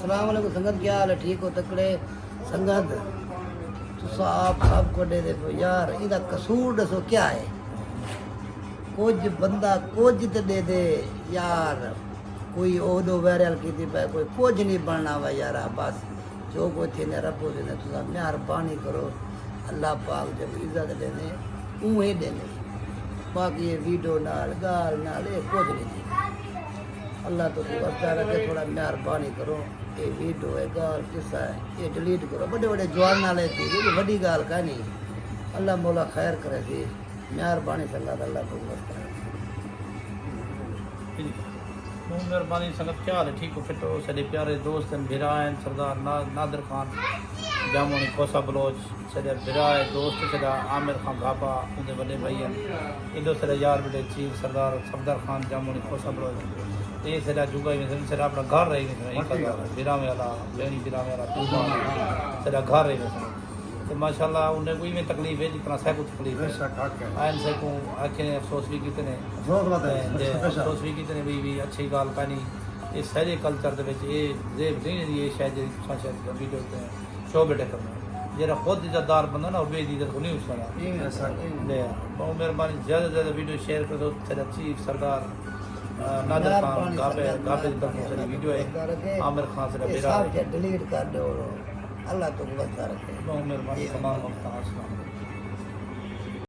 अस्सलाम वालेकुम संगत, क्या हाल है? ठीक हो तकड़े संगत? तुस आप सब को दे दो यार, इदा कसूर दसो क्या है? कुछ बंदा कुछ तो दे दे यार, कोई ओदो वायरल की पे कोई कुछ नहीं बनना वा यार। बस जो कुछ ने रबो दे तुसा मेहरबानी करो, अल्लाह पाक जब इज्जत देने उहे देने, बाकी ये वीडियो नाल गाल नाल ये कुछ नहीं थी। अल्लाह तो वर्ता रखे, थोड़ा मेहरबानी करो, ये वीडियो है गाल किस्सा है ये डिलीट करो। बड़े बड़े जवान नाले थी, ये बड़ी गाल का नहीं। अल्लाह मौला खैर करे थी, मेहरबानी संगत, अल्लाह तो वर्ता मेहरबानी संगत, क्या हाल है? ठीक हो फिट हो? साढ़े प्यारे दोस्त भिरा हैं सरदार नादिर खान जामुनी खोसा बलोच, साढ़े भिरा है दोस्त साढ़ा आमिर खान घाबा, उनके बड़े भाई हैं इधर साढ़ा यार बड़े चीफ सरदार सफदर खान जामुनी खोसा बलोच। ये साढ़ा जुगा ही साढ़ा अपना घर रही भिरा में वाला बेनी भिरा में वाला साढ़ा घर रही तो माशाल्लाह उन्हें कोई में तकलीफ है जितना सह को तकलीफ है। आयन से को आखे ने अफसोस भी कितने अफसोस भी कितने भी अच्छी गाल का नहीं। ये सारे कल्चर के जेब नहीं ये शायद शायद वीडियो शो बेटे करना जरा खुद इज्जतदार बंदा ना बेदी इज्जत को नहीं उसका ले बहुत मेहरबानी, ज़्यादा से ज़्यादा वीडियो शेयर कर दो। तेरा चीफ सरदार नादिर खान गाबे गाबे की तरफ से वीडियो है, आमिर खान से मेरा डिलीट कर दो, अल्लाह तो वर्ता रखे। बहुत मेहरबानी, तमाम वक्त